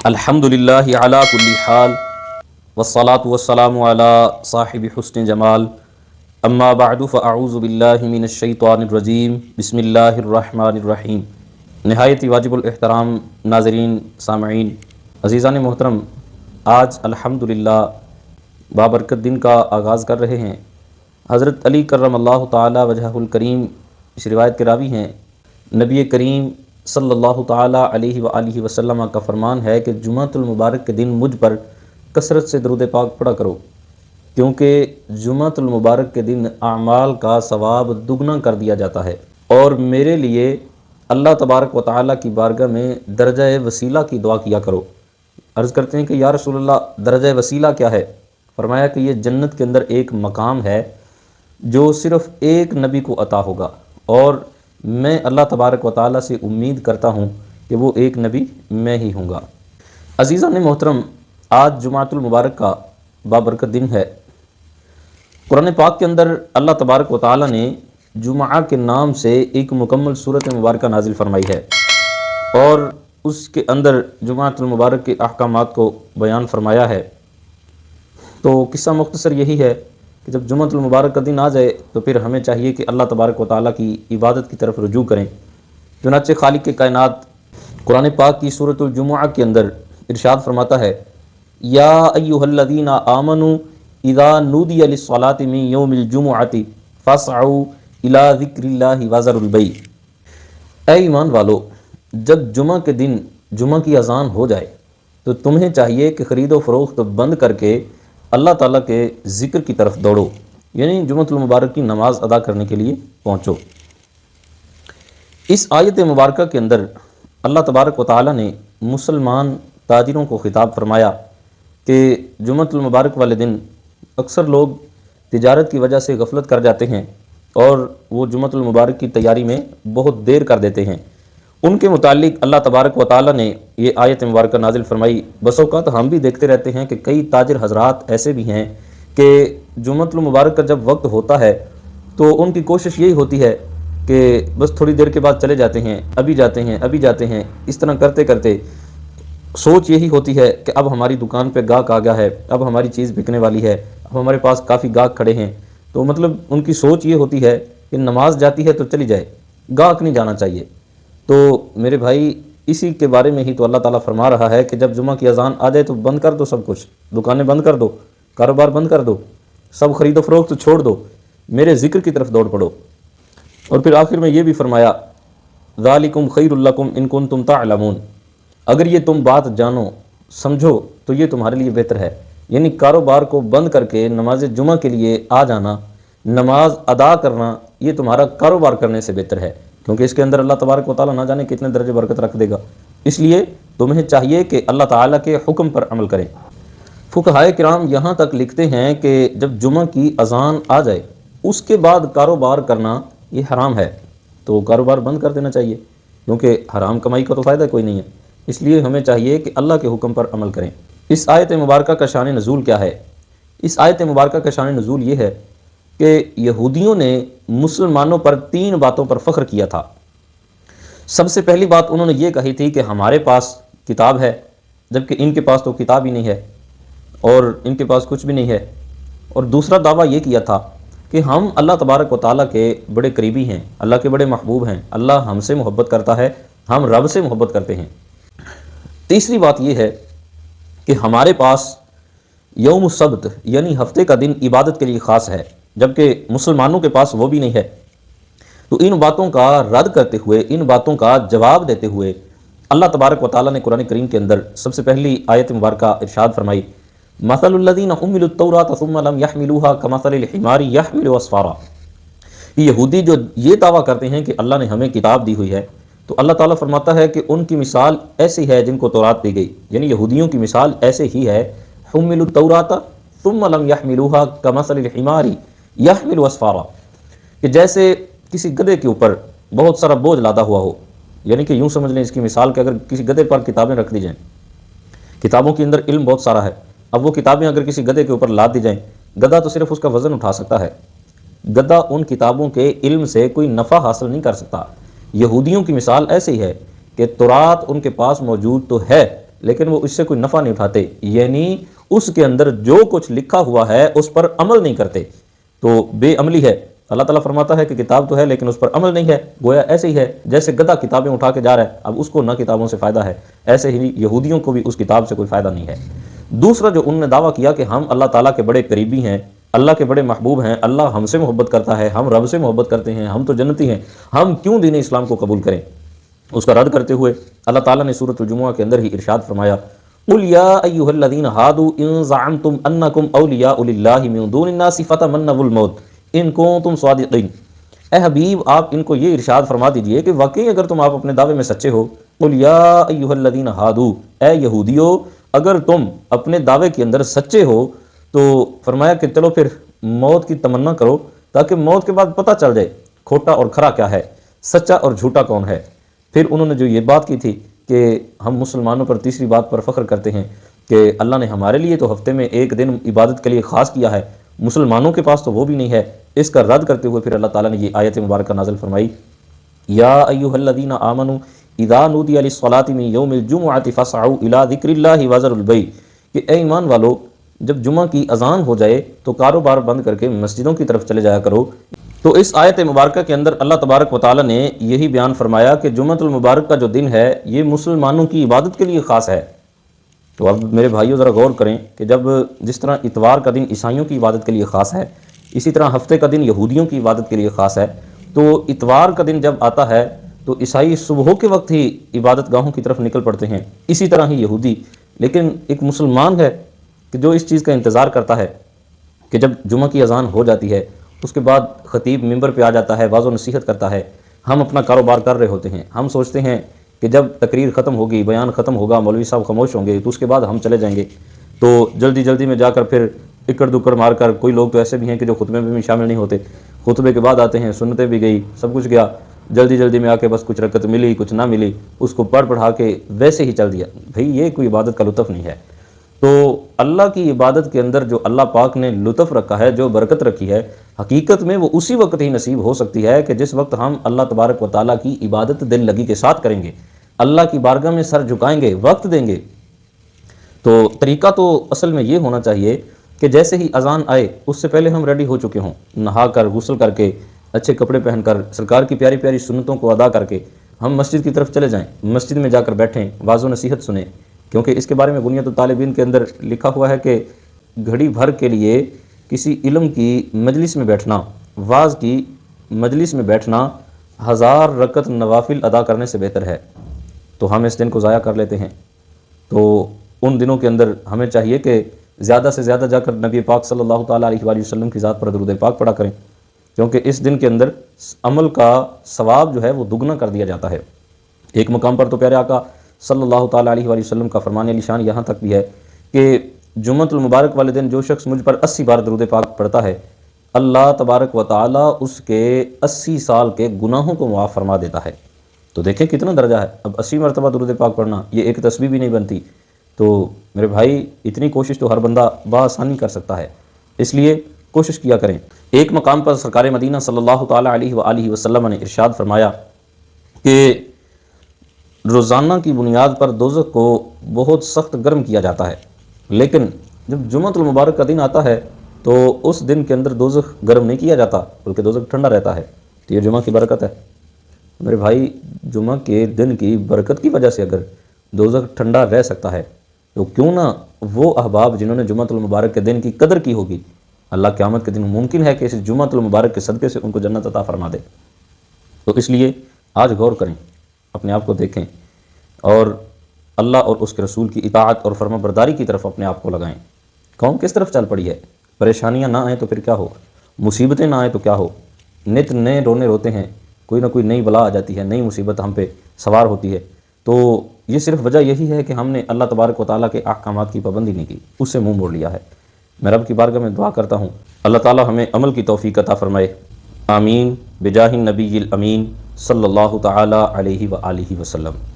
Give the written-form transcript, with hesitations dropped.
الحمدللہ علی کل حال والصلاة والسلام علی صاحب حسن جمال اما بعد فاعوذ باللہ من الشیطان الرجیم بسم اللہ الرحمن الرحیم۔ نہایت واجب الاحترام ناظرین، سامعین، عزیزان محترم، آج الحمدللہ بابرکت دن کا آغاز کر رہے ہیں۔ حضرت علی کرم اللہ تعالی وجہہ الکریم اس روایت کے راوی ہیں۔ نبی کریم صلی اللہ تعالیٰ علیہ وآلہ وسلم کا فرمان ہے کہ جمعۃ المبارک کے دن مجھ پر کثرت سے درود پاک پڑھا کرو، کیونکہ جمعۃ المبارک کے دن اعمال کا ثواب دگنا کر دیا جاتا ہے، اور میرے لیے اللہ تبارک و تعالیٰ کی بارگاہ میں درجہ وسیلہ کی دعا کیا کرو۔ عرض کرتے ہیں کہ یا رسول اللہ، درجہ وسیلہ کیا ہے؟ فرمایا کہ یہ جنت کے اندر ایک مقام ہے جو صرف ایک نبی کو عطا ہوگا، اور میں اللہ تبارک و تعالیٰ سے امید کرتا ہوں کہ وہ ایک نبی میں ہی ہوں گا۔ عزیزان محترم، آج جمعۃ المبارک کا بابرکت دن ہے۔ قرآن پاک کے اندر اللہ تبارک و تعالیٰ نے جمعہ کے نام سے ایک مکمل سورت مبارکہ نازل فرمائی ہے، اور اس کے اندر جمعۃ المبارک کے احکامات کو بیان فرمایا ہے۔ تو قصہ مختصر یہی ہے کہ جب جمعۃ المبارک کا دن آ جائے تو پھر ہمیں چاہیے کہ اللہ تبارک و تعالیٰ کی عبادت کی طرف رجوع کریں۔ چنانچہ خالق کائنات قرآن پاک کی سورۃ الجمعہ کے اندر ارشاد فرماتا ہے، یا ایھا الذین آمنوا اذا نودی للصلاۃ من یوم الجمعۃ فاسعوا الی ذکر اللہ وذروا البیع۔ اے ایمان والو، جب جمعہ کے دن جمعہ کی اذان ہو جائے تو تمہیں چاہیے کہ خرید و فروخت بند کر کے اللہ تعالیٰ کے ذکر کی طرف دوڑو، یعنی جمعۃ المبارک کی نماز ادا کرنے کے لیے پہنچو۔ اس آیت مبارکہ کے اندر اللہ تبارک و تعالیٰ نے مسلمان تاجروں کو خطاب فرمایا کہ جمعۃ المبارک والے دن اکثر لوگ تجارت کی وجہ سے غفلت کر جاتے ہیں اور وہ جمعۃ المبارک کی تیاری میں بہت دیر کر دیتے ہیں۔ ان کے متعلق اللہ تبارک و تعالیٰ نے یہ آیت مبارکہ نازل فرمائی۔ بس اوقات ہم بھی دیکھتے رہتے ہیں کہ کئی تاجر حضرات ایسے بھی ہیں کہ جمعۃ المبارک کا جب وقت ہوتا ہے تو ان کی کوشش یہی ہوتی ہے کہ بس تھوڑی دیر کے بعد چلے جاتے ہیں، ابھی جاتے ہیں، اس طرح کرتے کرتے سوچ یہی ہوتی ہے کہ اب ہماری دکان پہ گاہک آ گیا ہے، اب ہماری چیز بکنے والی ہے، اب ہمارے پاس کافی گاہک کھڑے ہیں۔ تو مطلب ان کی سوچ یہ ہوتی ہے کہ نماز جاتی ہے تو چلی جائے، گاہک نہیں جانا چاہیے۔ تو میرے بھائی، اسی کے بارے میں ہی تو اللہ تعالیٰ فرما رہا ہے کہ جب جمعہ کی اذان آ جائے تو بند کر دو، سب کچھ دکانیں بند کر دو، کاروبار بند کر دو، سب خرید و فروخت چھوڑ دو، میرے ذکر کی طرف دوڑ پڑو۔ اور پھر آخر میں یہ بھی فرمایا، ذالکم خیر لکم ان کنتم تعلمون، اگر یہ تم بات جانو سمجھو تو یہ تمہارے لیے بہتر ہے۔ یعنی کاروبار کو بند کر کے نماز جمعہ کے لیے آ جانا، نماز ادا کرنا، یہ تمہارا کاروبار کرنے سے بہتر ہے، کیونکہ اس کے اندر اللہ تبارک و تعالیٰ نہ جانے کتنے درجے برکت رکھ دے گا۔ اس لیے تمہیں چاہیے کہ اللہ تعالیٰ کے حکم پر عمل کریں۔ فقہائے کرام یہاں تک لکھتے ہیں کہ جب جمعہ کی اذان آ جائے اس کے بعد کاروبار کرنا یہ حرام ہے، تو کاروبار بند کر دینا چاہیے، کیونکہ حرام کمائی کا تو فائدہ کوئی نہیں ہے۔ اس لیے ہمیں چاہیے کہ اللہ کے حکم پر عمل کریں۔ اس آیت مبارکہ کا شان نزول کیا ہے؟ اس آیت مبارکہ کا شان نزول یہ ہے کہ یہودیوں نے مسلمانوں پر 3 باتوں پر فخر کیا تھا۔ سب سے پہلی بات انہوں نے یہ کہی تھی کہ ہمارے پاس کتاب ہے، جبکہ ان کے پاس تو کتاب ہی نہیں ہے اور ان کے پاس کچھ بھی نہیں ہے۔ اور دوسرا دعویٰ یہ کیا تھا کہ ہم اللہ تبارک و تعالیٰ کے بڑے قریبی ہیں، اللہ کے بڑے محبوب ہیں، اللہ ہم سے محبت کرتا ہے، ہم رب سے محبت کرتے ہیں۔ تیسری بات یہ ہے کہ ہمارے پاس یوم السبت یعنی ہفتے کا دن عبادت کے لیے خاص ہے، جبکہ مسلمانوں کے پاس وہ بھی نہیں ہے۔ تو ان باتوں کا رد کرتے ہوئے، ان باتوں کا جواب دیتے ہوئے اللہ تبارک و تعالیٰ نے قرآن کریم کے اندر سب سے پہلی آیت مبارکہ ارشاد فرمائی، مثل الذین حملوا التوراۃ ثم لم يحملوها كمثل الحمار يحمل اسفارا۔ یہودی جو یہ دعویٰ کرتے ہیں کہ اللہ نے ہمیں کتاب دی ہوئی ہے، تو اللہ تعالیٰ فرماتا ہے کہ ان کی مثال ایسی ہے جن کو تورات دی گئی، یعنی یہودیوں کی مثال ایسے ہی ہے، حملوا التوراۃ ثم لم يحملوها كمثل الحمار يحمل اسفارا، کہ جیسے کسی گدھے کے اوپر بہت سارا بوجھ لادا ہوا ہو۔ یعنی کہ یوں سمجھ لیں اس کی مثال کہ اگر کسی گدھے پر کتابیں رکھ دی جائیں، کتابوں کے اندر علم بہت سارا ہے، اب وہ کتابیں اگر کسی گدھے کے اوپر لاد دی جائیں، گدھا تو صرف اس کا وزن اٹھا سکتا ہے، گدھا ان کتابوں کے علم سے کوئی نفع حاصل نہیں کر سکتا۔ یہودیوں کی مثال ایسی ہے کہ تورات ان کے پاس موجود تو ہے، لیکن وہ اس سے کوئی نفع نہیں اٹھاتے، یعنی اس کے اندر جو کچھ لکھا ہوا ہے اس پر عمل نہیں کرتے، تو بے عملی ہے۔ اللہ تعالیٰ فرماتا ہے کہ کتاب تو ہے لیکن اس پر عمل نہیں ہے، گویا ایسے ہی ہے جیسے گدھا کتابیں اٹھا کے جا رہا ہے، اب اس کو نہ کتابوں سے فائدہ ہے، ایسے ہی یہودیوں کو بھی اس کتاب سے کوئی فائدہ نہیں ہے۔ دوسرا جو انہوں نے دعویٰ کیا کہ ہم اللہ تعالیٰ کے بڑے قریبی ہیں، اللہ کے بڑے محبوب ہیں، اللہ ہم سے محبت کرتا ہے، ہم رب سے محبت کرتے ہیں، ہم تو جنتی ہیں، ہم کیوں دین اسلام کو قبول کریں؟ اس کا رد کرتے ہوئے اللہ تعالیٰ نے سورۃ الجمعہ کے اندر ہی ارشاد فرمایا، قُلْ يَا أَيُّهَا الَّذِينَ هَادُوا إِن زَعَمْتُمْ أَنَّكُمْ أَوْلِيَاءُ لِلَّهِ مِن دُونِ النَّاسِ فَتَمَنَّوُا الْمَوْتَ إِن كُنتُمْ صَادِقِينَ۔ اے حبیب آپ ان کو یہ ارشاد فرما دیجئے کہ واقعی اگر تم آپ اپنے دعوے میں سچے ہو، قُلْ يَا أَيُّهَا الَّذِينَ هَادُوا، اے یہودیو اگر تم اپنے دعوے کے اندر سچے ہو تو فرمایا کہ چلو پھر موت کی تمنا کرو تاکہ موت کے بعد پتہ چل جائے کھوٹا اور کھرا کیا ہے، سچا اور جھوٹا کون ہے۔ پھر انہوں نے جو یہ بات کی تھی کہ ہم مسلمانوں پر تیسری بات پر فخر کرتے ہیں کہ اللہ نے ہمارے لیے تو ہفتے میں ایک دن عبادت کے لیے خاص کیا ہے، مسلمانوں کے پاس تو وہ بھی نہیں ہے، اس کا رد کرتے ہوئے پھر اللہ تعالیٰ نے یہ آیت مبارکہ نازل فرمائی، یا ایھا الذین آمنوا اذا نودی للصلاۃ من یوم الجمعۃ فاسعوا الی ذکر اللہ وذروا البیع، کہ اے ایمان والو جب جمعہ کی اذان ہو جائے تو کاروبار بند کر کے مسجدوں کی طرف چلے جایا کرو۔ تو اس آیت مبارکہ کے اندر اللہ تبارک و تعالیٰ نے یہی بیان فرمایا کہ جمعۃ المبارک کا جو دن ہے یہ مسلمانوں کی عبادت کے لیے خاص ہے۔ تو اب میرے بھائیوں ذرا غور کریں کہ جب جس طرح اتوار کا دن عیسائیوں کی عبادت کے لیے خاص ہے، اسی طرح ہفتے کا دن یہودیوں کی عبادت کے لیے خاص ہے، تو اتوار کا دن جب آتا ہے تو عیسائی صبح کے وقت ہی عبادت گاہوں کی طرف نکل پڑتے ہیں، اسی طرح ہی یہودی۔ لیکن ایک مسلمان ہے کہ جو اس چیز کا انتظار کرتا ہے کہ جب جمعہ کی اذان ہو جاتی ہے اس کے بعد خطیب ممبر پہ آ جاتا ہے، واعظ و نصیحت کرتا ہے، ہم اپنا کاروبار کر رہے ہوتے ہیں، ہم سوچتے ہیں کہ جب تقریر ختم ہوگی، بیان ختم ہوگا، مولوی صاحب خاموش ہوں گے تو اس کے بعد ہم چلے جائیں گے، تو جلدی جلدی میں جا کر پھر اکڑ دکڑ مار کر، کوئی لوگ تو ایسے بھی ہیں کہ جو خطبے میں بھی شامل نہیں ہوتے، خطبے کے بعد آتے ہیں، سنتیں بھی گئی، سب کچھ گیا، جلدی جلدی میں آ کے بس کچھ رکعت ملی کچھ نہ ملی، اس کو پڑھا کے ویسے ہی چل دیا۔ بھئی یہ کوئی عبادت کا لطف نہیں ہے۔ تو اللہ کی عبادت کے اندر جو اللہ پاک نے لطف رکھا ہے، جو برکت رکھی ہے، حقیقت میں وہ اسی وقت ہی نصیب ہو سکتی ہے کہ جس وقت ہم اللہ تبارک و تعالیٰ کی عبادت دل لگی کے ساتھ کریں گے، اللہ کی بارگاہ میں سر جھکائیں گے، وقت دیں گے۔ تو طریقہ تو اصل میں یہ ہونا چاہیے کہ جیسے ہی اذان آئے اس سے پہلے ہم ریڈی ہو چکے ہوں، نہا کر غسل کر کے اچھے کپڑے پہن کر سرکار کی پیاری پیاری سنتوں کو ادا کر کے ہم مسجد کی طرف چلے جائیں، مسجد میں جا کر بیٹھیں، واعظ و نصیحت سنیں، کیونکہ اس کے بارے میں بنیاد الطالبین کے اندر لکھا ہوا ہے کہ گھڑی بھر کے لیے کسی علم کی مجلس میں بیٹھنا، واعظ کی مجلس میں بیٹھنا 1000 رکعت نوافل ادا کرنے سے بہتر ہے۔ تو ہم اس دن کو ضائع کر لیتے ہیں۔ تو ان دنوں کے اندر ہمیں چاہیے کہ زیادہ سے زیادہ جا کر نبی پاک صلی اللہ تعالیٰ علیہ وآلہ وسلم کی ذات پر درود پاک پڑھا کریں، کیونکہ اس دن کے اندر عمل کا ثواب جو ہے وہ دگنا کر دیا جاتا ہے۔ ایک مقام پر تو پیارے آقا صلی اللہ تعالیٰ علیہ وآلہ وسلم کا فرمان علی شان یہاں تک بھی ہے کہ جمعۃ المبارک والے دن جو شخص مجھ پر 80 بار درود پاک پڑھتا ہے، اللہ تبارک و تعالیٰ اس کے 80 سال کے گناہوں کو معاف فرما دیتا ہے۔ تو دیکھیں کتنا درجہ ہے، اب 80 مرتبہ درود پاک پڑھنا یہ ایک تسبیح بھی نہیں بنتی۔ تو میرے بھائی اتنی کوشش تو ہر بندہ بآسانی کر سکتا ہے، اس لیے کوشش کیا کریں۔ ایک مقام پر سرکار مدینہ صلی اللہ تعالیٰ علیہ وآلہ وسلم نے ارشاد فرمایا کہ روزانہ کی بنیاد پر دوزخ کو بہت سخت گرم کیا جاتا ہے، لیکن جب جمعۃ المبارک کا دن آتا ہے تو اس دن کے اندر دوزخ گرم نہیں کیا جاتا بلکہ دوزخ ٹھنڈا رہتا ہے۔ تو یہ جمعہ کی برکت ہے میرے بھائی، جمعہ کے دن کی برکت کی وجہ سے اگر دوزخ ٹھنڈا رہ سکتا ہے تو کیوں نہ وہ احباب جنہوں نے جمعۃ المبارک کے دن کی قدر کی ہوگی، اللہ قیامت کے دن ممکن ہے کہ اس جمعۃ المبارک کے صدقے سے ان کو جنت عطا فرما دے۔ تو اس لیے آج غور کریں، اپنے آپ کو دیکھیں اور اللہ اور اس کے رسول کی اطاعت اور فرما برداری کی طرف اپنے آپ کو لگائیں۔ قوم کس طرف چل پڑی ہے؟ پریشانیاں نہ آئیں تو پھر کیا ہو، مصیبتیں نہ آئیں تو کیا ہو، نت نئے رونے روتے ہیں، کوئی نہ کوئی نئی بلا آ جاتی ہے، نئی مصیبت ہم پہ سوار ہوتی ہے۔ تو یہ صرف وجہ یہی ہے کہ ہم نے اللہ تبارک و تعالیٰ کے احکامات کی پابندی نہیں کی، اس سے منہ موڑ لیا ہے۔ میں رب کی بارگاہ میں دعا کرتا ہوں اللہ تعالیٰ ہمیں عمل کی توفیق عطا فرمائے، آمین، بجاہ النبی الامین صلی اللہ تعالیٰ علیہ وآلہ وسلم۔